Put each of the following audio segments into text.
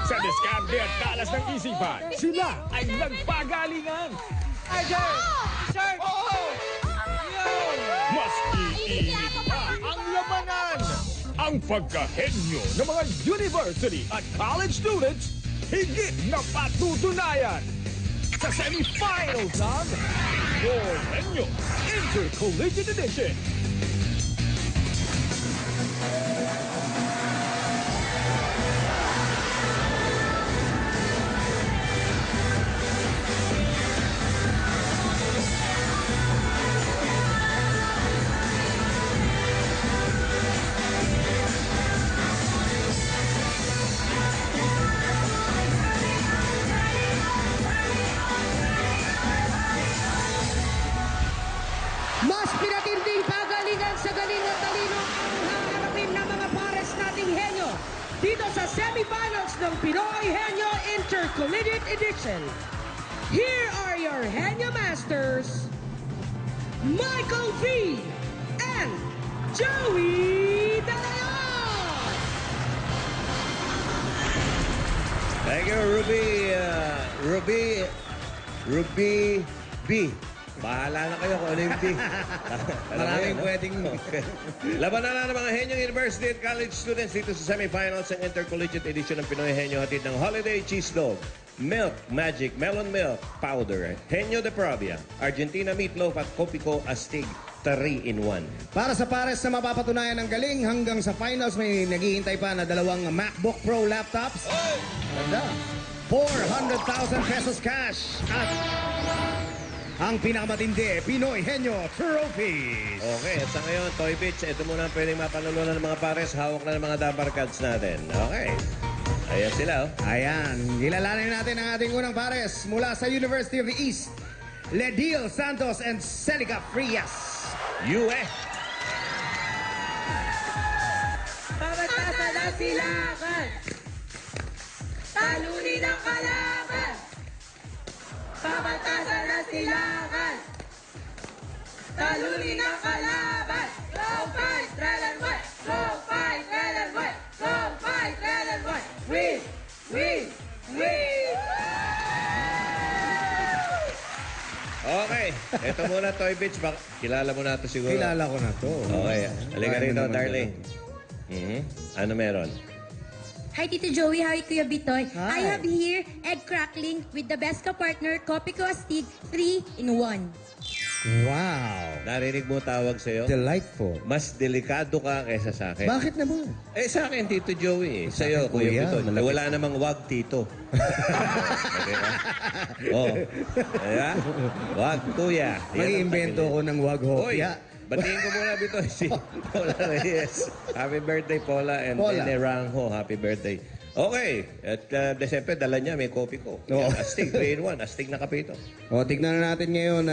Sa diskarte at talas ng isipan, sila ay nagpagalingan. Mas iinit pa ang labanan. Ang pagkahenyo ng mga university at college students, higit na patutunayan. Sa semifinals ng Pinoy Henyo Intercollegiate Edition. Mas pinatinding pagalingan sa galing at talino ang haharapin ng mga pares nating henyo dito sa semifinals ng Pinoy Henyo Intercollegiate Edition. Here are your henyo masters, Michael V. and Joey Dalayon! Thank you, Ruby B. Bahala na kayo kung ano yung B. Maraming pwedeng... Okay. Laban na ng mga Henyong University at College students dito sa semifinals ng Intercollegiate Edition ng Pinoy Henyo hatid ng Holiday Cheese Dog, Milk Magic Melon Milk Powder, Henyo de Pravia, Argentina Meatloaf at Copico Astig 3-in-1. Para sa pares na mapapatunayan ng galing, hanggang sa finals may naghihintay pa na dalawang MacBook Pro laptops. Ganda. 400,000 pesos cash at ang pinakamatindi, Pinoy Henyo Trophies. Okay, at sa ngayon, Toy Bits, ito muna ang pwedeng mapanulunan ng mga pares. Hawak na ng mga damper cards natin. Okay. Ayan sila, oh. Ayan, kilalanin natin ang ating unang pares mula sa University of the East, Ledil Santos and Celica Frias. US. Pabagtasa na silakan, talunin ang kalaban. Pabagtasa na silakan, talunin ang kalaban. Go fight, red and white. Go fight, red and white. Go fight, red and white. Win, win, win. Okay, ito muna, Toy Bits. Kilala mo na ito siguro. Kilala ko na to. Okay, halika Ano rito, naman darling. Ano meron? Hi, Tito Joey. Hi, Kuya Bitoy. Hi. I have here egg crackling with the Besca partner, Copico Astig 3-in-1. Wow. Narinig mo tawag sa'yo? Delightful. Mas delikado ka kaysa sa akin. Bakit naman? Eh, sa akin, Tito Joey. Sa'yo, akin, Kuya Kuya, Bitoy. malapit. Wala namang wag, Tito. Okay ba? Oh. Kaya? Wag, Kuya. Yan ang Mag-iimbento pagpili. ko ng wag Oy, hopya. batiin ko muna, Bitoy, si Paula Reyes. Happy birthday, Paula. And Paula. Nene Rangho, happy birthday. Okay. At siyempre, dala niya, may kopi ko. Oo. Yan, Astig 3-in-1. Astig na kapito. O, tignan na natin ngayon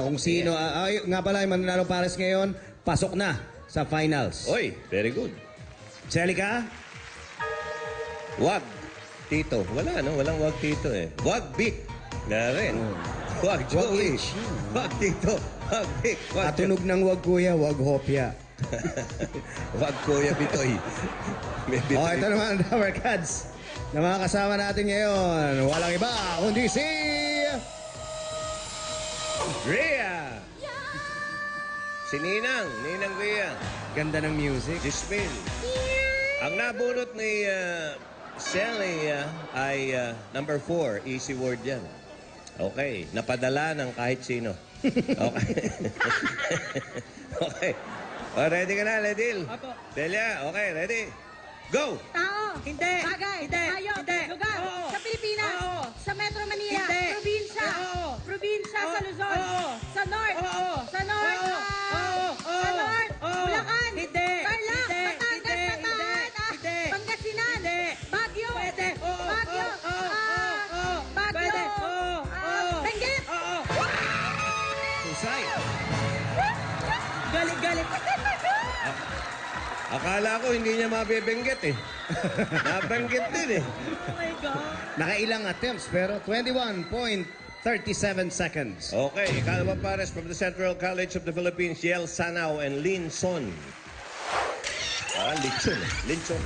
kung sino. Nga pala, yung mananalo pares ngayon, pasok na sa finals. Oy, very good. Celica? Wag, Tito. Wala, no? Walang wag, Tito, eh. Wag, Big. Na rin. Wag, Joey. H. Wag, Tito. Wag, Big. Wag, Katunog ng wag kuya, wag hopya. Wag, Kuya Bitoy. May O, Bitoy. ito naman, Tower Cards. Na mga kasama natin ngayon, walang iba, kundi si... Rhea. Si Ninang. Ninang Rhea. Ganda ng music. Jismin. Ang nabunot ni Sally ay number 4. Easy word yan. Okay. Napadala ng kahit sino. Okay. Okay. O, ready ka na, Ledil? Apo. Delia, okay, ready? Go! Tao. Hindi. Bagay. Hindi. Hayop. Hindi. Lugar. Oo. Sa Pilipinas. Oo. Sa Metro Manila. Hindi. Probinsya. Oo. Probinsya sa Oo. Luzon. Oo. Sa North. Oo. Sa North. Oo. Oo. Sa North. Oo. Bulacan. Hindi. Tarlac. Hindi. Batangas. Hindi. Bataan. Hindi. Pangasinan. Hindi. Baguio. Pwede. Oo. Baguio. Oo. Oo. Baguio. Pwede. Oo. Oo. Benguet. Oo. Husay. Galit. Akala ko hindi niya mabibinggit eh. Nabanggit din eh. Oh my God. Nakailang attempts, pero 21.37 seconds. Okay, ikalawang pares from the Central College of the Philippines, Yel Sanao and Lin Son. Linson. Linson.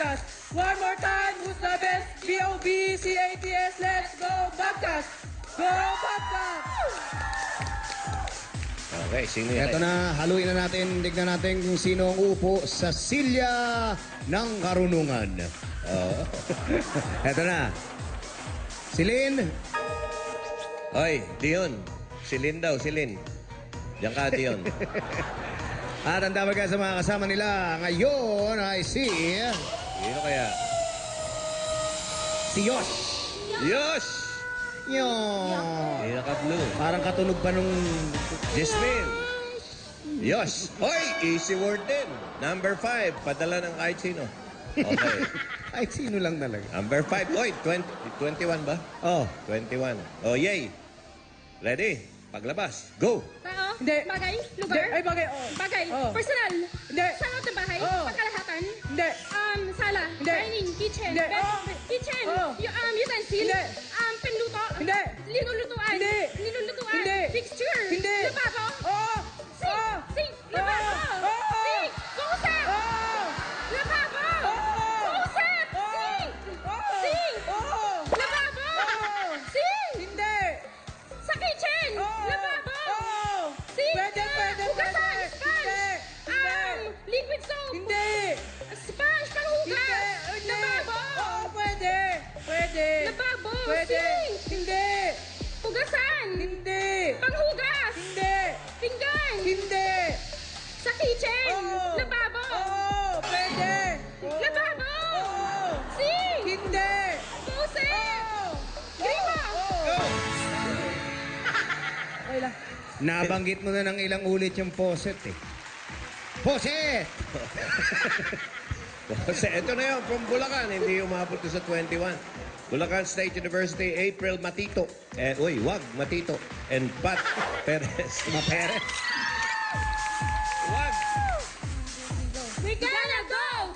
Bobcats. One more time, who's the best? B-O-B-C-A-T-S, let's go, Bobcats! Go, Bobcats! Okay, sino yan? Ito na, haluin na natin. Tignan natin kung sino ang upo sa silya ng karunungan. Oh. Ito na. Si Lynn. Oy, Dion. Silin daw, Silin. Diyan ka, Dion. At ang dapat sa mga kasama nila ngayon ay si Sino kaya? Yosh. Yosh! Yon. Hindi naka-blue. Parang katunog pa nung... Jasmine. Yosh. Oy, easy word din. Number 5. Padala ng kahit sino. Okay. Ay, sino lang talaga. Number 5. Oy, 21 ba? Oh. 21. Oh, yay. Ready? Paglabas. Go. Tao? Hindi. Bagay? Hindi. Lugar? Ay, bagay, oh. Bagay? Oh. Personal? Hindi. Salot ng bahay? Oh. Pagkalahatan? Hindi. Sala? Hindi. Dining? Kitchen? Hindi. Bed? Oh. Kitchen? Oh. Utensil? Hindi. Pinluto? Hindi. Linulutuan? Hindi. Nilulutuan? Hindi. Fixture? Hindi. Lababo? Oh. Sink? Oh. Sink? Lababo? Oh. Sink? Kusap? Oh. Lababo? Oh. Kusap? Oh. Sink? Oh. Sink? Oh. Lababo? Oh. Sink? Hindi. Sa kitchen? Oh. Lababo? Oh. Sink? Pwede, pwede, Hugasan? pwede. Sponge? Hindi. Liquid soap? Hindi. Sponge? Panghugas? Hindi. Lababo? Oo, pwede. Pwede. Lababo? Pwede. Sink? Hindi. Hugasan? Hindi. Panghugas? Hindi. Pinggan? Hindi. Sa kitchen? Oo. Lababo? Oo, pwede. Oo. Lababo? Oo. Sink? Hindi. Faucet? Oo. Grima? Oo. Okay lang. Nabanggit mo na ng ilang ulit yung faucet eh. Faucet! Kasi ito na yun, from Bulacan, hindi umabot to sa 21. Bulacan State University, April Matito. Wag, Matito. And Pat Perez. Maperes. Wag! We gonna go!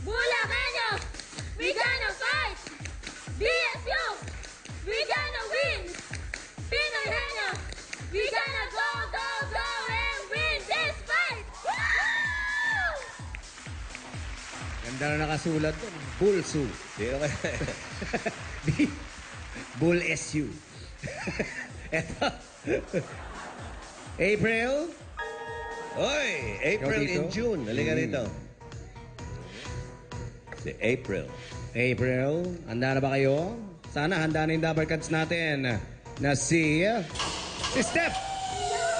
Bulacanyo! We gonna fight! BSU! We gonna win! Pinoy Henyo! We gonna go, go, go and win this fight! Woo! Ganda na nakasulat doon. Bulsu. Sino kaya? Bull SU. Eto. April. Oy, April Ikaw dito? and June. Halika dito. Si April. April, handa na ba kayo? Sana handa na yung double cards natin na si Steph.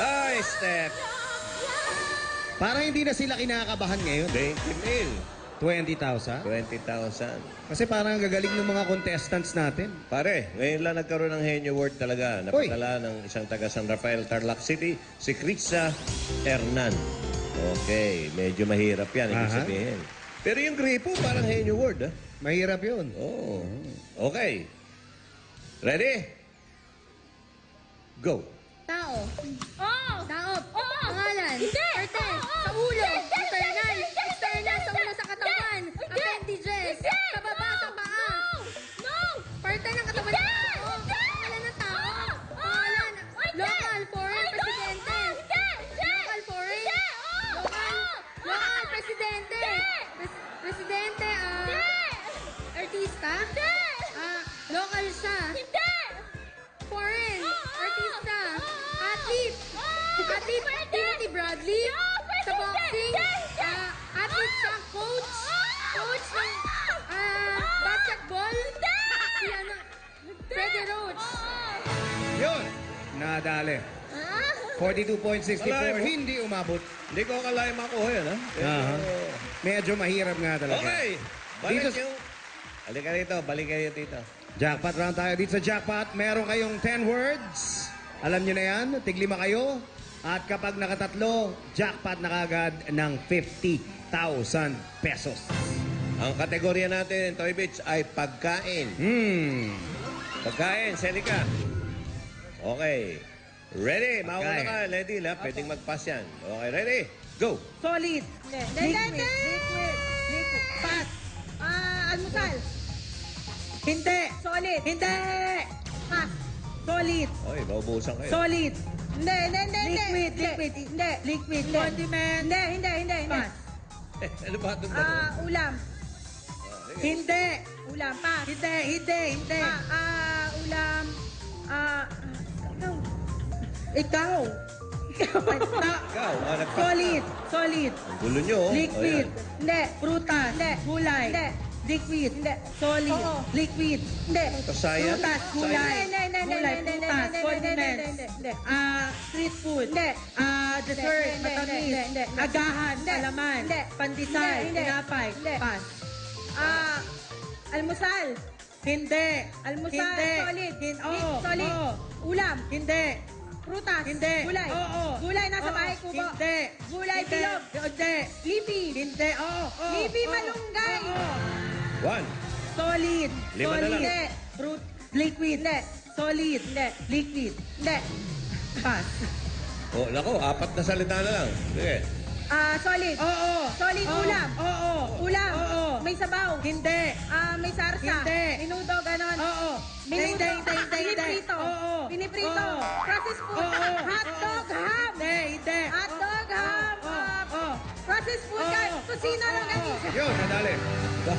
Ay, Step. Parang hindi na sila kinakabahan ngayon. 20 mil. 20,000. 20,000. Kasi parang gagaling ng mga contestants natin. Pare, ngayon lang nagkaroon ng Henyo Award talaga. Uy. Napadala ng isang taga San Rafael, Tarlac City, si Krisa Hernan. Okay, medyo mahirap yan, ibig Aha. sabihin. Pero yung gripo, parang Henyo Award, ah. Mahirap yun. Oh. Okay. Ready? Go. Tao. Oh! Tao. Oh! Pangalan. Hindi. Arte. Oo. Sa ulo. Hindi, hindi, Internal. hindi, External. Sa ulo sa katawan. Hindi. Appendages. Hindi. Sa baba, sa paa. No! Parte ng katawan Hindi. ng tao. Hindi. Pangalan ng tao. Oo. Pangalan. Hindi. Local, foreign, Ay, no. presidente. Hindi. Hindi. Local, foreign. Hindi. Oo. Local. Oo. Local, presidente. Hindi. Presidente, Hindi. artista. Hindi. Local siya. Hindi. Foreign. Oo. Artista. Oo. Athlete. Oo. Athlete. Pwede. Timothy Bradley. Oo, pwede. Sa boxing. Hindi. Hindi. Athlete siya. Coach. Coach ng basketball. Si ano? Freddy Roach. Yun. Nadali. 42.64. Alay mo. Hindi umabot. Hindi ko akalain makuha yan, ha? Pero, Aha. Medyo mahirap nga talaga. Okay. Balik Dito- yung... Halika rito, balik kayo dito. Jackpot round tayo. Dito sa jackpot, meron kayong 10 words. Alam nyo na yan, tiglima kayo. At kapag nakatatlo, jackpot na kagad ng 50,000 pesos. Ang kategorya natin, Toy Bits, ay pagkain. Pagkain, Selika. Okay. Ready? Mauna ka, Lady. Pwedeng mag-pass yan. Okay, ready? Go! Solid. Liquid. Liquid. Pass. Almusal. Hindi. Solid. Hindi. Pass. Solid. Okay, maubusan kayo. Solid. Hindi. Liquid. Liquid. Hindi. Liquid. Condiment. Hindi. Pass. Ano ba itong dalawa? Ulam. Hindi. Ulam pa. Hindi. Ulam. Ikaw. Ikaw, Solid. Ang gulo nyo. oh. Liquid. Ayan. Hindi. Prutas. Hindi. Gulay. Hindi. Liquid. Hindi. Solid. Oo. Liquid. Hindi. Ito, science. Prutas. Gulay. Hindi. Gulay. Prutas. Condiments. Hindi. Street food. Hindi. Dessert. Hindi. Matamis. Hindi. Agahan. Hindi. Palaman. Hindi. Pandesal. Hindi. Tinapay. Hindi. Pas. Almusal. Hindi. Almusal. Hindi. Solid. Oo. Solid. Oo. Ulam. Hindi. Prutas. Hindi. Gulay. Oo. Gulay nasa Oo. bahay kubo. Hindi. Gulay Hindi. bilog. Hindi. Lipi. Hindi. Oo. Lipi malunggay. Oo. 1. Solid. Lima na Solid. lang. Hindi. Fruit. Liquid. Hindi. Solid. Hindi. Liquid. Hindi. Pass. Oh, nako, 4 na salita na lang. Sige. Solid. Oo. Solid Oo. ulam. Oo. Ulam. Oo. May sabaw. Hindi. May sarsa. Hindi. Minudo, ganon. Oo. Minudo. Hindi. Piniprito. Oo. Piniprito. Oo. Processed food. Oo. Hotdog, ham. Hindi. Hotdog, ham. Oo. Processed food. Oo. Kusina lang Oo. ganito. Yun, nadali.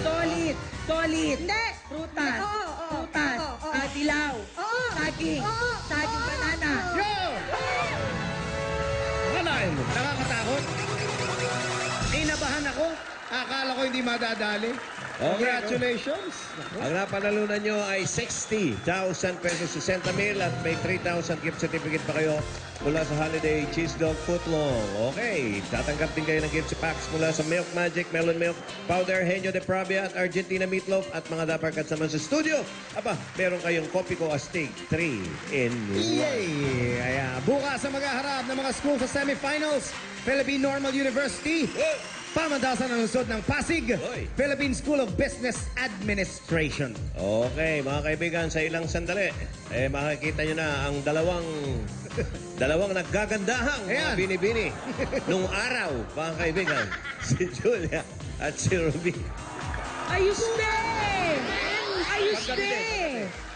Solid. Solid. Hindi. Prutas. Oo. Prutas. Oo. Dilaw. Oo. Saging. Oo. Saging Oo. banana. Yo! Akalain mo. Nakakatakot. Inabahan ako. Akala ko hindi madadali. Congratulations. Ang napanalunan nyo ay 60,000 pesos, 60,000 at may 3,000 gift certificate pa kayo mula sa Holiday Cheese Dog Footlong. Okay, tatanggap din kayo ng gift packs mula sa Milk Magic, Melon Milk, Powder, Henyo de Pravia at Argentina Meatloaf at mga daparkats naman sa studio. Aba, meron kayong Copico Astig 3 in 1. Yay! Ayan. Bukas sa maghaharap ng mga school sa semifinals, Philippine Normal University, pamantasan ng lungsod ng Pasig, Oy. Philippine School of Business Administration. Okay, mga kaibigan, sa ilang sandali, makikita nyo na ang dalawang naggagandahang mga Ayan. binibini nung araw, mga kaibigan. Si Julia at si Ruby. Ayos na! Ayos Maganda. na!